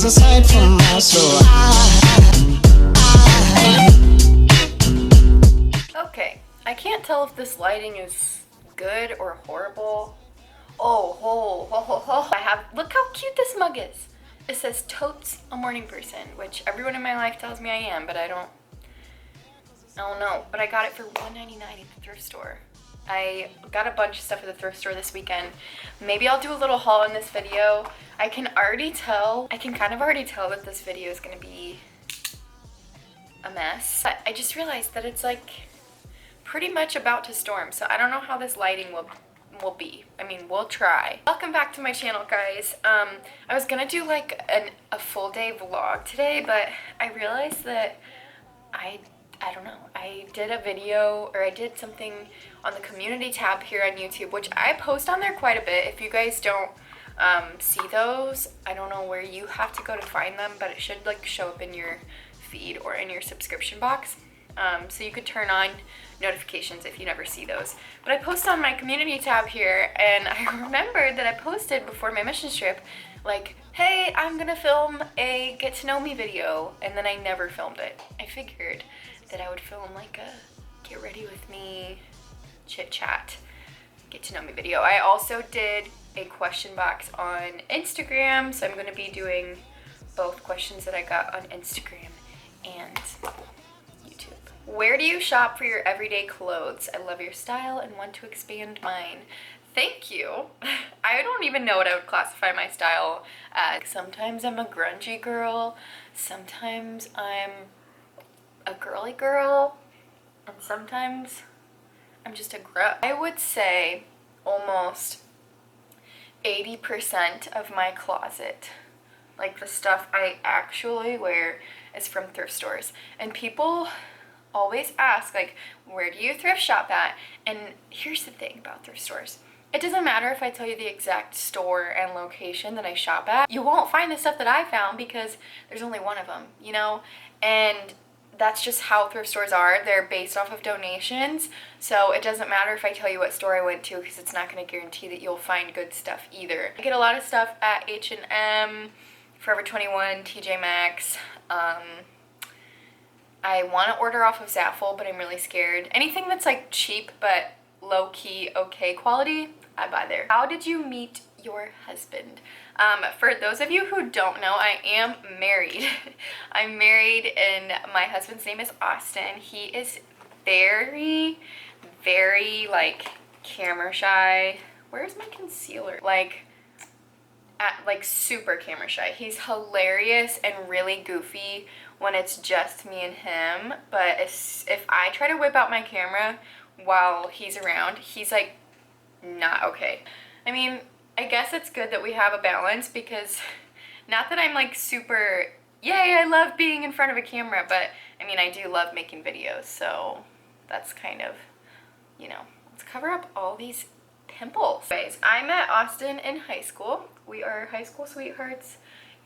aside from us. So Okay, I can't tell if this lighting is good or horrible. Oh, I have, look how cute this mug is. It says totes a morning person, which everyone in my life tells me I am, but I don't know. But I got it for $1.99 at the thrift store. I got a bunch of stuff at the thrift store this weekend. Maybe I'll do a little haul in this video. I can kind of already tell that this video is gonna be a mess. But I just realized that it's like pretty much about to storm, so I don't know how this lighting will be. I mean, we'll try. Welcome back to my channel, guys. I was gonna do like a full day vlog today, but I realized that I don't know. I did a video, or I did something on the community tab here on YouTube, which I post on there quite a bit. If you guys don't see those, I don't know where you have to go to find them, but it should like show up in your feed or in your subscription box. So you could turn on notifications if you never see those. But I post on my community tab here, and I remembered that I posted before my mission trip, like, hey, I'm gonna film a get to know me video, and then I never filmed it. I figured that I would film like a get ready with me chit chat, get to know me video. I also did a question box on Instagram, so I'm gonna be doing both questions that I got on Instagram and YouTube. Where do you shop for your everyday clothes? I love your style and want to expand mine. Thank you. I don't even know what I would classify my style as. Sometimes I'm a grungy girl, sometimes I'm a girly girl, and sometimes I'm just a grub. I would say almost 80% of my closet, like the stuff I actually wear, is from thrift stores. And people always ask, like, where do you thrift shop at? And here's the thing about thrift stores. It doesn't matter if I tell you the exact store and location that I shop at. You won't find the stuff that I found because there's only one of them, you know? And that's just how thrift stores are. They're based off of donations. So it doesn't matter if I tell you what store I went to, because it's not going to guarantee that you'll find good stuff either. I get a lot of stuff at H&M, Forever 21, TJ Maxx. I want to order off of Zaful, but I'm really scared. Anything that's like cheap but low-key okay quality, I buy there. How did you meet your husband? For those of you who don't know, I am married. I'm married, and my husband's name is Austin. He is very, very like camera shy. Where's my concealer? Like super camera shy. He's hilarious and really goofy when it's just me and him, but if I try to whip out my camera while he's around, he's like not okay. I mean, I guess it's good that we have a balance, because not that I'm like super, yay, I love being in front of a camera, but I mean, I do love making videos, so that's kind of, you know, let's cover up all these pimples. Anyways, I met Austin in high school. We are high school sweethearts,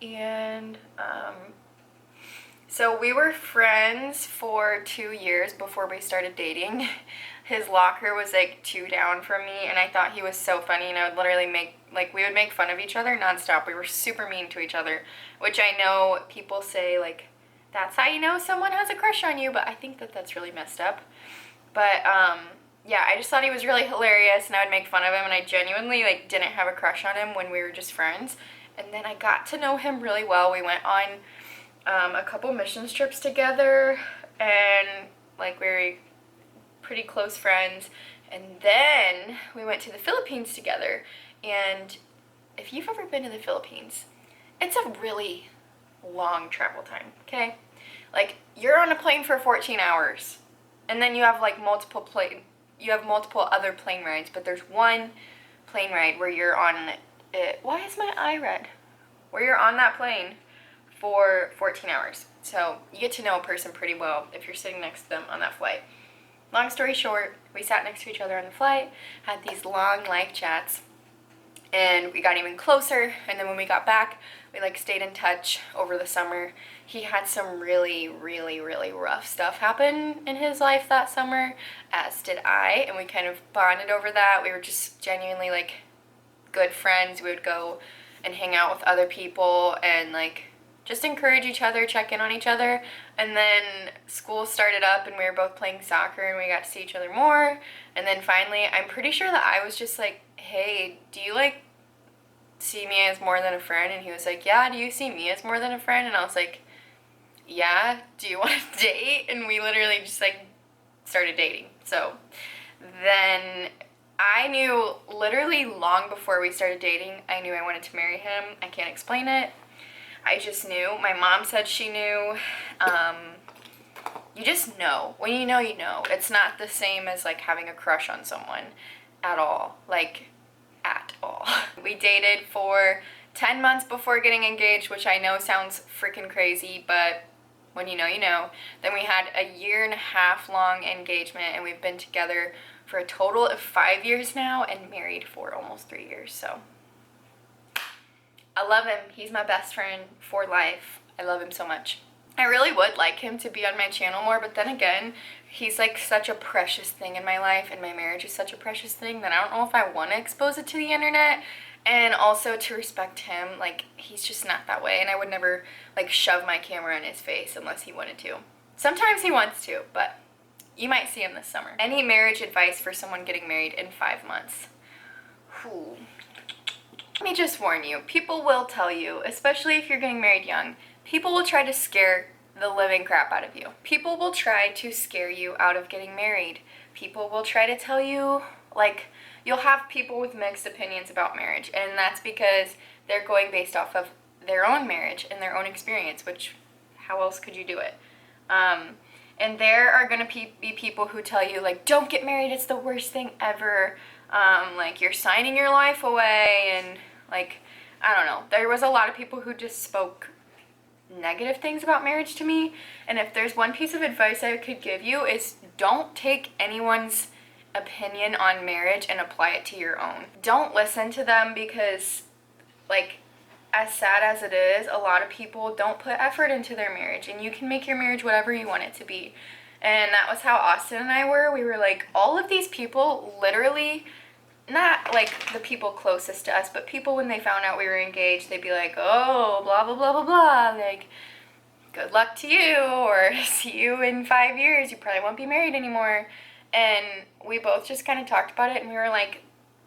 and so we were friends for 2 years before we started dating. His locker was like 2 down from me, and I thought he was so funny, and I would literally we would make fun of each other nonstop. We were super mean to each other, which I know people say like that's how you know someone has a crush on you, but I think that that's really messed up. But yeah, I just thought he was really hilarious, and I would make fun of him, and I genuinely like didn't have a crush on him when we were just friends. And then I got to know him really well. We went on a couple missions trips together, and like we were pretty close friends. And then we went to the Philippines together, and if you've ever been to the Philippines, it's a really long travel time, okay? Like, you're on a plane for 14 hours, and then you have like multiple other plane rides, but there's one plane ride where you're on it. Why is my eye red? Where you're on that plane for 14 hours. So you get to know a person pretty well if you're sitting next to them on that flight. Long story short, we sat next to each other on the flight, had these long life chats, and we got even closer. And then when we got back, we like stayed in touch over the summer. He had some really, really, really rough stuff happen in his life that summer, as did I, and we kind of bonded over that. We were just genuinely like good friends. We would go and hang out with other people and like just encourage each other, check in on each other. And then school started up and we were both playing soccer and we got to see each other more. And then finally, I'm pretty sure that I was just like, hey, do you like see me as more than a friend? And he was like, yeah, do you see me as more than a friend? And I was like, yeah, do you want to date? And we literally just like started dating. So then I knew literally long before we started dating, I knew I wanted to marry him. I can't explain it. I just knew. My mom said she knew. You just know. When you know, you know. It's not the same as like having a crush on someone at all. Like, at all. We dated for 10 months before getting engaged, which I know sounds freaking crazy, but when you know, you know. Then we had a 1.5 year long engagement, and we've been together for a total of 5 years now and married for almost 3 years. So I love him. He's my best friend for life. I love him so much. I really would like him to be on my channel more, but then again, he's like such a precious thing in my life, and my marriage is such a precious thing that I don't know if I want to expose it to the internet. And also to respect him, like, he's just not that way, and I would never like shove my camera in his face unless he wanted to. Sometimes he wants to, but you might see him this summer. Any marriage advice for someone getting married in 5 months? Whew. Let me just warn you, people will tell you, especially if you're getting married young, people will try to scare the living crap out of you. People will try to scare you out of getting married. People will try to tell you, like, you'll have people with mixed opinions about marriage, and that's because they're going based off of their own marriage and their own experience, which, how else could you do it? And there are going to be people who tell you, like, don't get married, it's the worst thing ever, like, you're signing your life away, and, like, I don't know. There was a lot of people who just spoke negative things about marriage to me, and if there's one piece of advice I could give you is don't take anyone's opinion on marriage and apply it to your own. Don't listen to them, because, like, as sad as it is, a lot of people don't put effort into their marriage, and you can make your marriage whatever you want it to be. And that was how Austin and I were. We were like, all of these people literally, not like the people closest to us, but people, when they found out we were engaged, they'd be like, oh, blah, blah, blah, blah, blah, like, good luck to you, or see you in 5 years, you probably won't be married anymore. And we both just kind of talked about it, and we were like,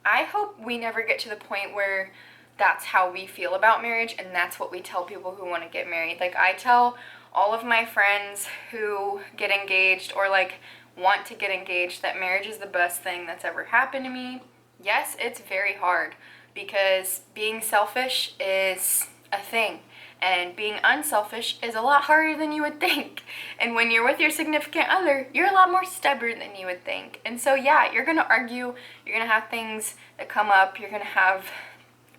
I hope we never get to the point where that's how we feel about marriage, and that's what we tell people who want to get married. Like, I tell all of my friends who get engaged or, like, want to get engaged that marriage is the best thing that's ever happened to me. Yes, it's very hard, because being selfish is a thing, and being unselfish is a lot harder than you would think. And when you're with your significant other, you're a lot more stubborn than you would think. And so yeah, you're gonna argue, you're gonna have things that come up, you're gonna have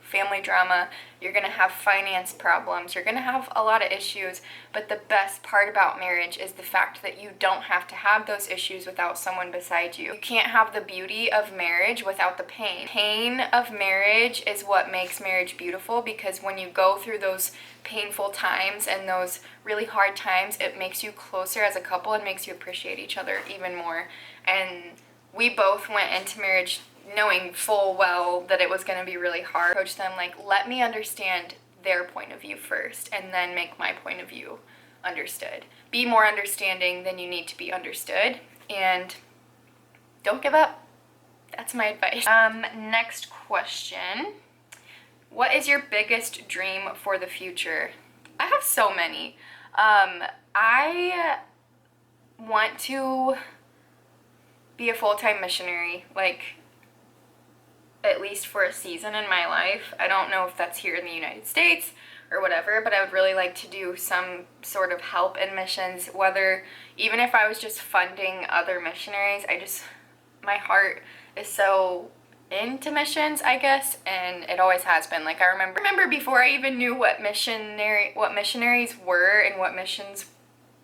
family drama, you're gonna have finance problems, you're gonna have a lot of issues, but the best part about marriage is the fact that you don't have to have those issues without someone beside you. You can't have the beauty of marriage without the pain. Pain of marriage is what makes marriage beautiful, because when you go through those painful times and those really hard times, it makes you closer as a couple and makes you appreciate each other even more. And we both went into marriage knowing full well that it was going to be really hard. I coached them, like, let me understand their point of view first, and then make my point of view understood. Be more understanding than you need to be understood, and don't give up. That's my advice. Next question. What is your biggest dream for the future? I have so many. I want to be a full-time missionary, like, at least for a season in my life. I don't know if that's here in the United States or whatever, but I would really like to do some sort of help in missions, whether, even if I was just funding other missionaries. My heart is so into missions, I guess, and it always has been. Like, I remember before I even knew what missionaries were and what missions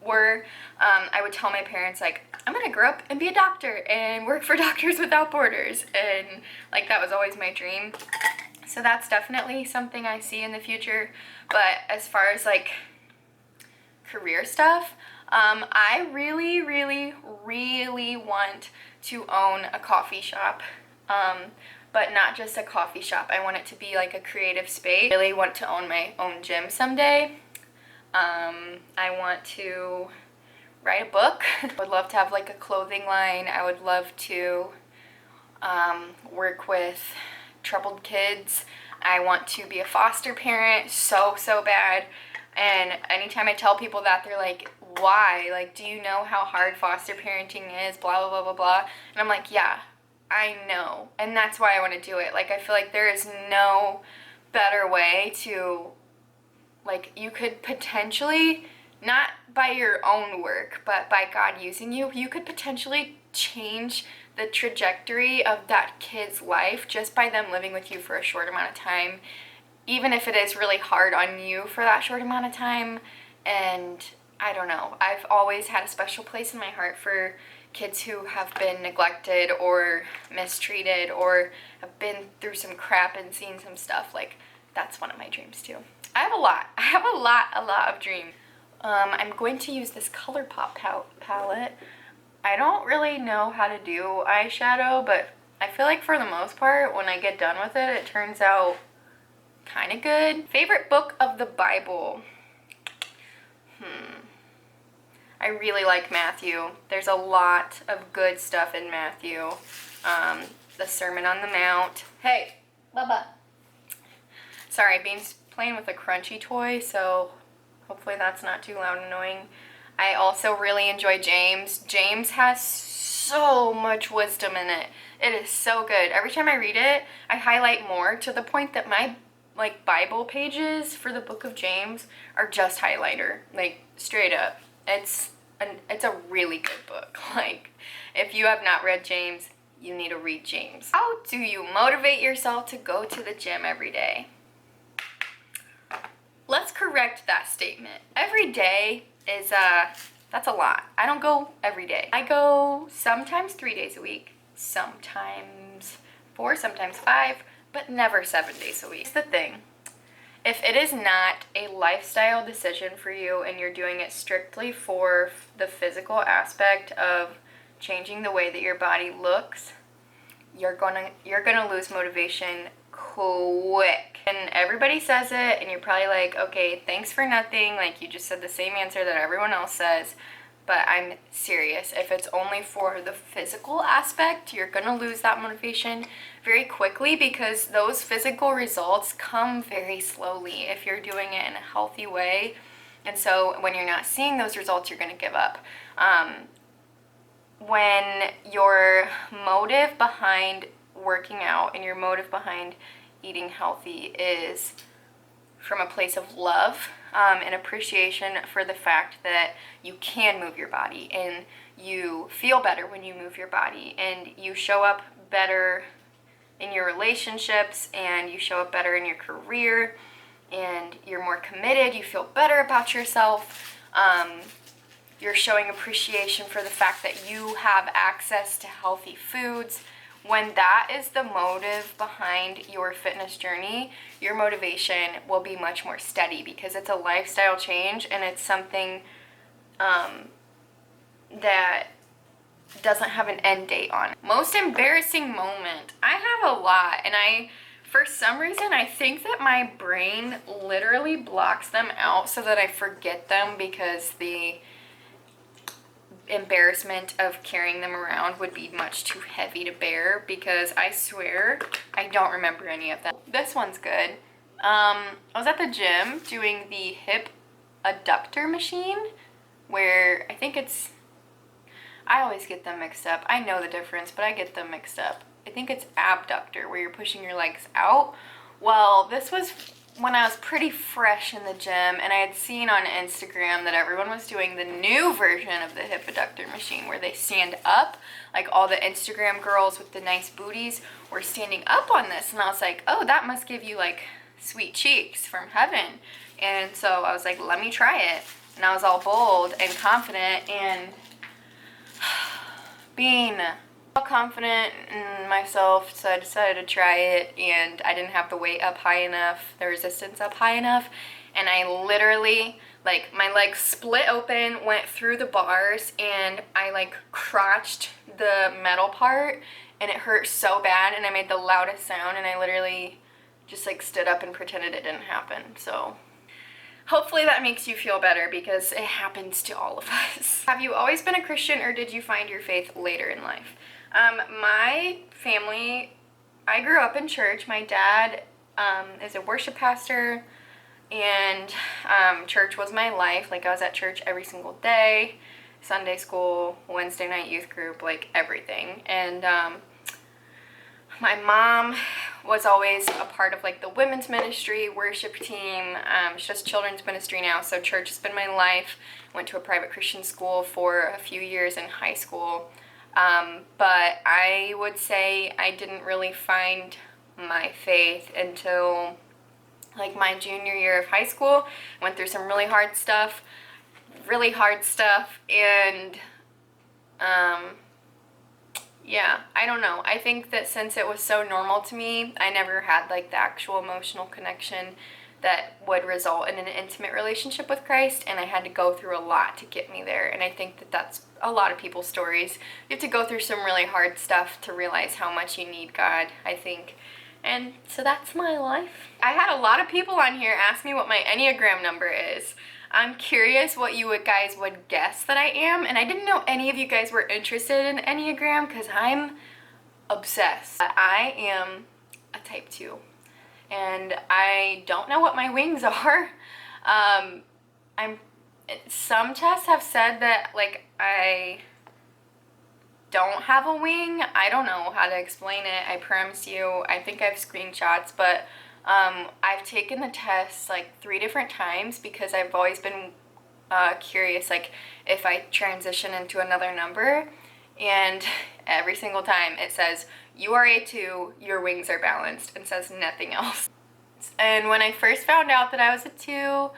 were, I would tell my parents, like, I'm gonna grow up and be a doctor and work for Doctors Without Borders, and like, that was always my dream. So that's definitely something I see in the future. But as far as like career stuff, I really, really, really want to own a coffee shop, but not just a coffee shop. I want it to be like a creative space. I really want to own my own gym someday. I want to write a book. I would love to have like a clothing line. I would love to work with troubled kids. I want to be a foster parent so bad. And anytime I tell people that, they're like, why? Like, do you know how hard foster parenting is? Blah, blah, blah, blah, blah. And I'm like, yeah, I know. And that's why I want to do it. Like, I feel like there is no better way to, like, you could potentially, not by your own work, but by God using you, you could potentially change the trajectory of that kid's life just by them living with you for a short amount of time, even if it is really hard on you for that short amount of time. And I don't know, I've always had a special place in my heart for kids who have been neglected or mistreated or have been through some crap and seen some stuff. Like, that's one of my dreams too. I have a lot of dreams. I'm going to use this ColourPop palette. I don't really know how to do eyeshadow, but I feel like for the most part, when I get done with it, it turns out kind of good. Favorite book of the Bible? I really like Matthew. There's a lot of good stuff in Matthew. The Sermon on the Mount. Hey, Bubba. Sorry, Bean's playing with a crunchy toy, so hopefully that's not too loud and annoying. I also really enjoy James. James has so much wisdom in it. It is so good. Every time I read it, I highlight more, to the point that my like Bible pages for the book of James are just highlighter, like straight up. It's a really good book. Like, if you have not read James, you need to read James. How do you motivate yourself to go to the gym every day? Let's correct that statement. Every day is that's a lot. I don't go every day. I go sometimes 3 days a week, sometimes 4, sometimes 5, but never 7 days a week. Here's the thing. If it is not a lifestyle decision for you and you're doing it strictly for the physical aspect of changing the way that your body looks, you're gonna lose motivation quick. And everybody says it, and you're probably like, okay, thanks for nothing. Like, you just said the same answer that everyone else says. But I'm serious. If it's only for the physical aspect, you're gonna lose that motivation very quickly, because those physical results come very slowly if you're doing it in a healthy way. And so when you're not seeing those results, you're gonna give up. When your motive behind working out and your motive behind eating healthy is from a place of love and appreciation for the fact that you can move your body and you feel better when you move your body, and you show up better in your relationships, and you show up better in your career, and you're more committed, you feel better about yourself, you're showing appreciation for the fact that you have access to healthy foods. When that is the motive behind your fitness journey, your motivation will be much more steady, because it's a lifestyle change and it's something that doesn't have an end date on it. Most embarrassing moment. I have a lot, and for some reason, I think that my brain literally blocks them out so that I forget them, because the embarrassment of carrying them around would be much too heavy to bear, because I swear I don't remember any of them. This one's good. I was at the gym doing the hip adductor machine, where I always get them mixed up. I know the difference, but I get them mixed up. I think it's abductor, where you're pushing your legs out. Well, this was when I was pretty fresh in the gym, and I had seen on Instagram that everyone was doing the new version of the hip adductor machine, where they stand up. Like, all the Instagram girls with the nice booties were standing up on this, and I was like, oh, that must give you like sweet cheeks from heaven. And so I was like, let me try it. And I was all bold and confident, and being all confident in myself, so I decided to try it, and I didn't have the weight up high enough, the resistance up high enough, and I literally, like, my legs split open, went through the bars, and I like crotched the metal part, and it hurt so bad, and I made the loudest sound, and I literally just like stood up and pretended it didn't happen. So Hopefully that makes you feel better, because it happens to all of us. Have you always been a Christian, or did you find your faith later in life? My family, I grew up in church. My dad is a worship pastor, and church was my life. Like, I was at church every single day, Sunday school, Wednesday night youth group, like everything. And my mom was always a part of like the women's ministry, worship team. She does children's ministry now, so church has been my life. Went to a private Christian school for a few years in high school. But I would say I didn't really find my faith until like my junior year of high school. Went through some really hard stuff, and yeah, I don't know. I think that since it was so normal to me, I never had like the actual emotional connection that would result in an intimate relationship with Christ, and I had to go through a lot to get me there. And I think that that's a lot of people's stories. You have to go through some really hard stuff to realize how much you need God, I think. And so that's my life. I had a lot of people on here ask me what my enneagram number is. I'm curious what you guys would guess that I am, and I didn't know any of you guys were interested in enneagram because I'm obsessed. I am a type 2, and I don't know what my wings are. Some tests have said that like I don't have a wing. I don't know how to explain it. I promise you. I think I have screenshots, but I've taken the test like 3 different times because I've always been curious, like if I transition into another number, and every single time it says you are a 2, your wings are balanced, and says nothing else. And when I first found out that I was a 2,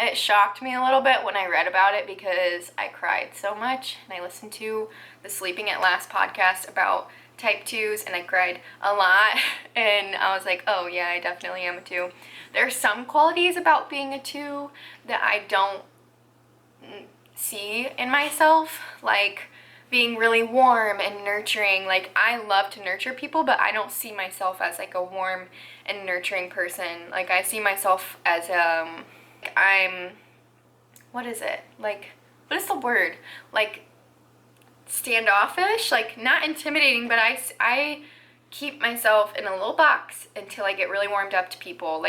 it shocked me a little bit when I read about it because I cried so much, and I listened to the Sleeping at Last podcast about type 2s, and I cried a lot, and I was like, oh yeah, I definitely am a 2. There are some qualities about being a 2 that I don't see in myself, like being really warm and nurturing. Like, I love to nurture people, but I don't see myself as like a warm and nurturing person. Like, I see myself as what is it? Like, what is the word? Like, standoffish, like not intimidating, but I keep myself in a little box until I get really warmed up to people.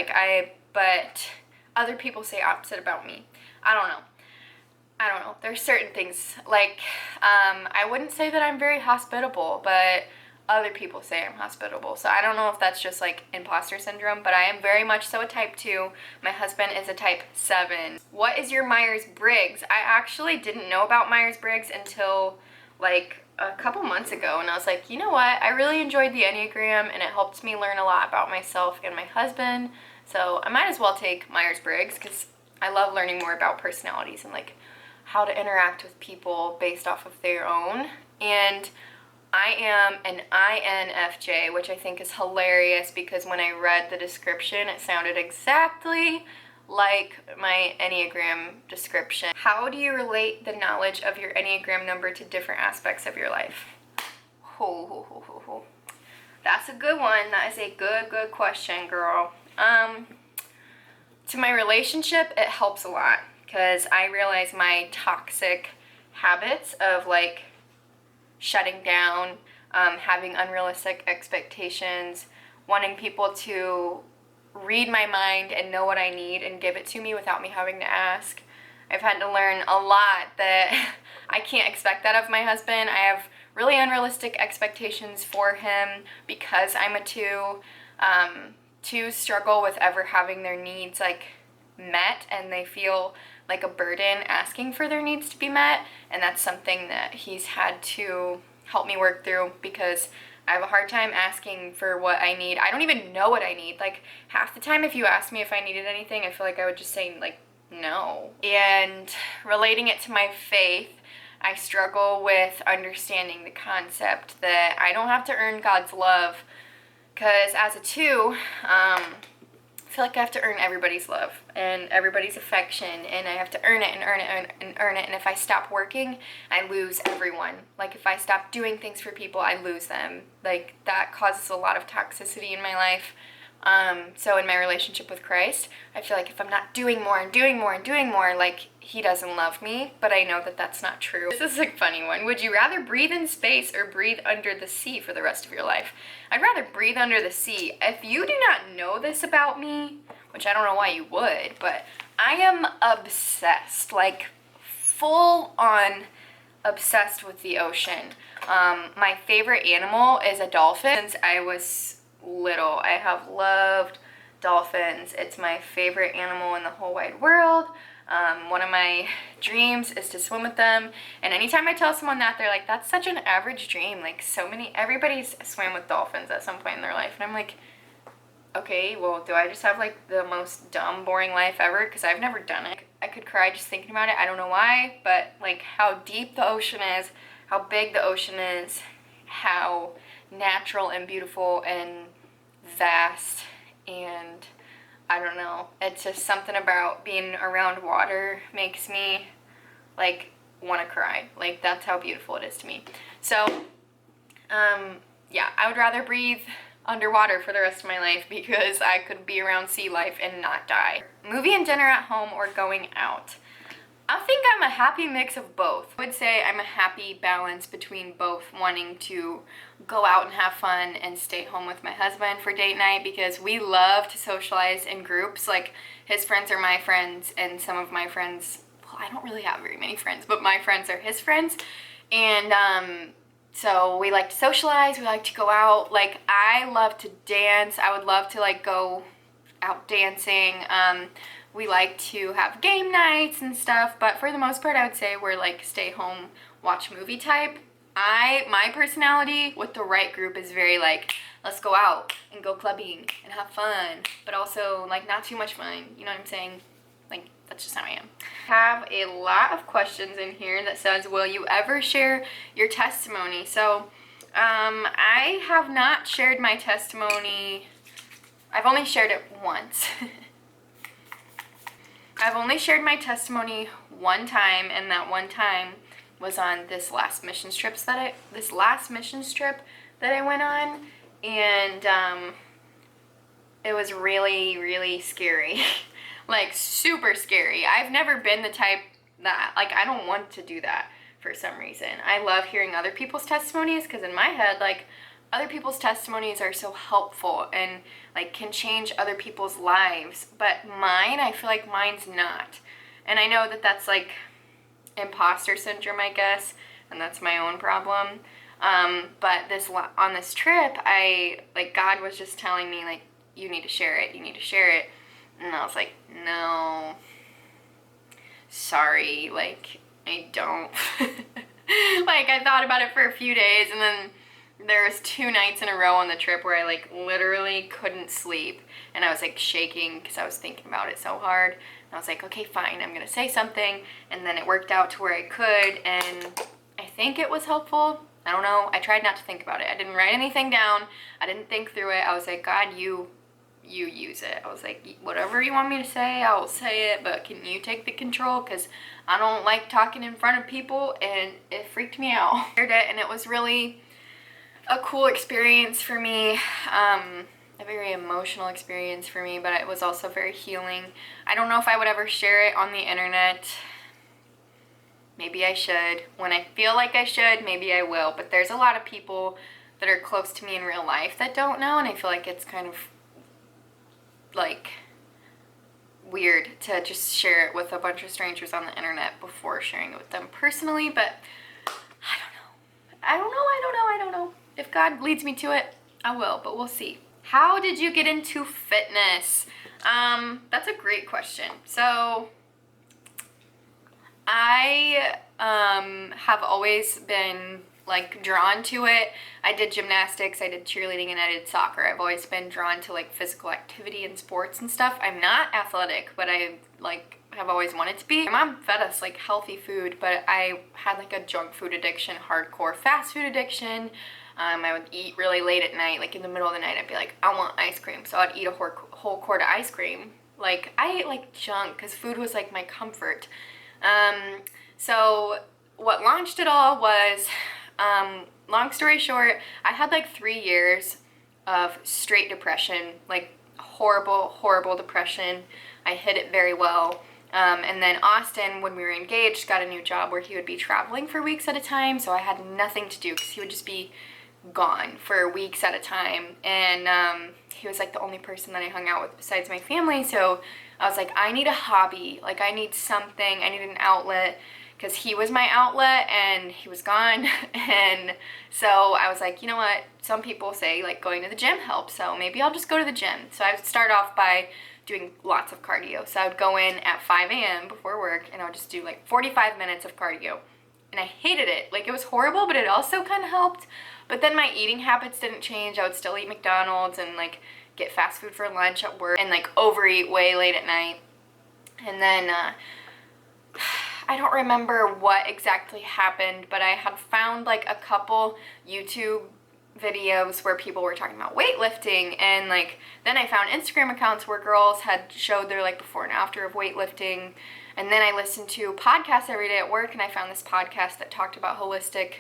But other people say opposite about me. I don't know. There's certain things, like, I wouldn't say that I'm very hospitable, but other people say I'm hospitable. So I don't know if that's just like imposter syndrome, but I am very much so a type 2. My husband is a type 7. What is your Myers-Briggs? I actually didn't know about Myers-Briggs until like a couple months ago, and I was like, you know what, I really enjoyed the Enneagram, and it helped me learn a lot about myself and my husband, so I might as well take Myers-Briggs because I love learning more about personalities and like how to interact with people based off of their own. And I am an INFJ, which I think is hilarious because when I read the description, it sounded exactly like my Enneagram description. How do you relate the knowledge of your Enneagram number to different aspects of your life? That's a good one. That is a good question, girl. To my relationship, it helps a lot because I realize my toxic habits of like shutting down, having unrealistic expectations, wanting people to read my mind and know what I need and give it to me without me having to ask. I've had to learn a lot that I can't expect that of my husband. I have really unrealistic expectations for him because I'm a 2. 2s struggle with ever having their needs like met, and they feel like a burden asking for their needs to be met, and that's something that he's had to help me work through because I have a hard time asking for what I need. I don't even know what I need. Like, half the time if you ask me if I needed anything, I feel like I would just say like no. And relating it to my faith, I struggle with understanding the concept that I don't have to earn God's love, because as a 2, I feel like I have to earn everybody's love and everybody's affection, and I have to earn it and earn it and earn it. And if I stop working, I lose everyone. Like, if I stop doing things for people, I lose them. Like, that causes a lot of toxicity in my life. So in my relationship with Christ, I feel like if I'm not doing more and doing more and doing more, like, he doesn't love me, but I know that that's not true. This is a funny one. Would you rather breathe in space or breathe under the sea for the rest of your life? I'd rather breathe under the sea. If you do not know this about me, which I don't know why you would, but I am obsessed, like full on obsessed with the ocean. My favorite animal is a dolphin. Since I was little, I have loved dolphins. It's my favorite animal in the whole wide world. One of my dreams is to swim with them, and anytime I tell someone that, they're like, that's such an average dream. Like, everybody's swam with dolphins at some point in their life, and I'm like, okay, well, do I just have like the most dumb, boring life ever? Because I've never done it. I could cry just thinking about it. I don't know why, but like how deep the ocean is, how big the ocean is, how natural and beautiful and vast, and I don't know. It's just something about being around water makes me like want to cry. Like, that's how beautiful it is to me. So, yeah, I would rather breathe underwater for the rest of my life because I could be around sea life and not die. Movie and dinner at home or going out? I think I'm a happy mix of both. I would say I'm a happy balance between both wanting to go out and have fun and stay home with my husband for date night, because we love to socialize in groups. Like, his friends are my friends, and some of my friends, well, I don't really have very many friends, but my friends are his friends. And so we like to socialize, we like to go out. Like, I love to dance. I would love to like go out dancing. We like to have game nights and stuff, but for the most part, I would say we're like stay home, watch movie type. My personality with the right group is very like, let's go out and go clubbing and have fun, but also like not too much fun, you know what I'm saying? Like, that's just how I am. I have a lot of questions in here that says, will you ever share your testimony? So, I have not shared my testimony. I've only shared it once. I've only shared my testimony one time, and that one time was on this last missions trip that I went on, and it was really, really scary. Like, super scary. I've never been the type that, like, I don't want to do that for some reason. I love hearing other people's testimonies, because in my head, like, other people's testimonies are so helpful and like can change other people's lives, but mine, I feel like mine's not. And I know that that's like imposter syndrome, I guess, and that's my own problem. But on this trip, God was just telling me, like, you need to share it, you need to share it. And I was like, no, sorry, like, I don't. Like, I thought about it for a few days, and then there was 2 nights in a row on the trip where I like literally couldn't sleep, and I was like shaking because I was thinking about it so hard. And I was like, okay, fine, I'm gonna say something, and then it worked out to where I could, and I think it was helpful. I don't know. I tried not to think about it. I didn't write anything down. I didn't think through it. I was like, God, you use it. I was like, whatever you want me to say, I will say it, but can you take the control? Because I don't like talking in front of people, and it freaked me out. I heard it, and it was really a cool experience for me, a very emotional experience for me, but it was also very healing. I don't know if I would ever share it on the internet. Maybe I should. When I feel like I should, maybe I will, but there's a lot of people that are close to me in real life that don't know, and I feel like it's kind of like weird to just share it with a bunch of strangers on the internet before sharing it with them personally, but I don't know. If God leads me to it, I will, but we'll see. How did you get into fitness? That's a great question. So I have always been like drawn to it. I did gymnastics, I did cheerleading, and I did soccer. I've always been drawn to like physical activity and sports and stuff. I'm not athletic, but I like have always wanted to be. My mom fed us like healthy food, but I had like a junk food addiction, hardcore fast food addiction. I would eat really late at night, like in the middle of the night, I'd be like, I want ice cream. So I'd eat a whole quart of ice cream. Like, I ate like junk because food was like my comfort. So what launched it all was, long story short, I had like 3 years of straight depression, like horrible depression. I hid it very well. And then Austin, when we were engaged, got a new job where he would be traveling for weeks at a time, so I had nothing to do because he would just be gone for weeks at a time. And he was like the only person that I hung out with besides my family, so I was like, I need a hobby, like I need something, I need an outlet, because he was my outlet and he was gone. And so I was like, you know what, some people say like going to the gym helps, so maybe I'll just go to the gym. So I would start off by doing lots of cardio. So I would go in at 5 a.m. before work and I would just do like 45 minutes of cardio. And I hated it. Like, it was horrible, but it also kind of helped. But then my eating habits didn't change. I would still eat McDonald's and like get fast food for lunch at work and like overeat way late at night. And then I don't remember what exactly happened, but I had found like a couple YouTube videos where people were talking about weightlifting, and like then I found Instagram accounts where girls had showed their like before and after of weightlifting. And then I listened to podcasts every day at work, and I found this podcast that talked about holistic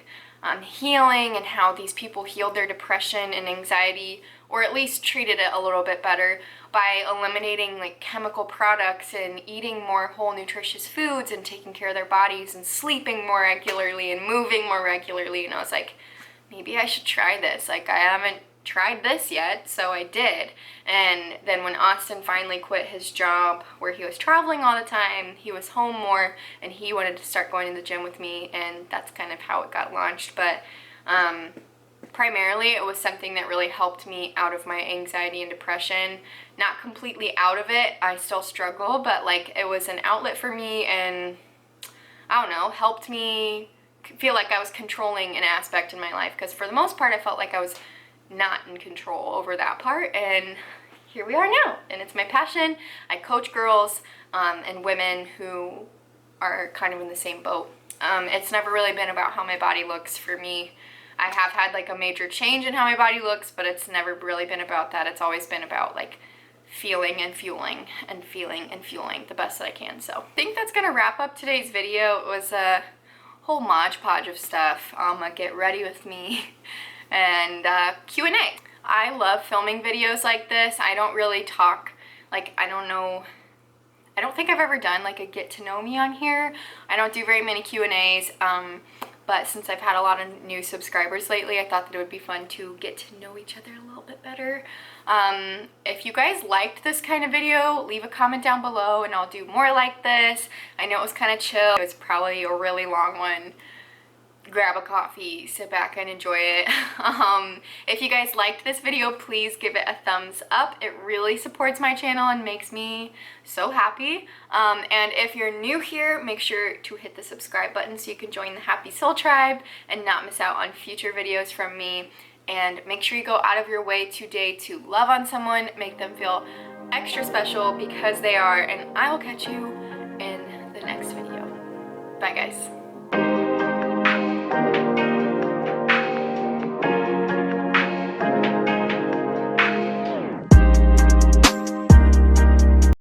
healing and how these people healed their depression and anxiety, or at least treated it a little bit better by eliminating like chemical products and eating more whole nutritious foods and taking care of their bodies and sleeping more regularly and moving more regularly. And I was like, maybe I should try this. Like, I haven't tried this yet, so I did. And then when Austin finally quit his job where he was traveling all the time, he was home more and he wanted to start going to the gym with me, and that's kind of how it got launched. But primarily it was something that really helped me out of my anxiety and depression. Not completely out of it, I still struggle, but like it was an outlet for me, and I don't know, helped me feel like I was controlling an aspect in my life, because for the most part I felt like I was not in control over that part, and here we are now, and it's my passion. I coach girls and women who are kind of in the same boat. It's never really been about how my body looks for me. I have had like a major change in how my body looks, but it's never really been about that. It's always been about like feeling and fueling and feeling and fueling the best that I can. So I think that's gonna wrap up today's video. It was a whole modge podge of stuff. Get ready with me and Q&A. I love filming videos like this. I don't really talk, like, I don't think I've ever done like a get to know me on here. I don't do very many Q&As, but since I've had a lot of new subscribers lately, I thought that it would be fun to get to know each other a little bit better. If you guys liked this kind of video, leave a comment down below and I'll do more like this. I know it was kind of chill. It was probably a really long one. Grab a coffee, sit back and enjoy it. If you guys liked this video, please give it a thumbs up. It really supports my channel and makes me so happy. And if you're new here, make sure to hit the subscribe button so you can join the Happy Soul Tribe and not miss out on future videos from me. And make sure you go out of your way today to love on someone, make them feel extra special because they are, and I will catch you in the next video. Bye guys.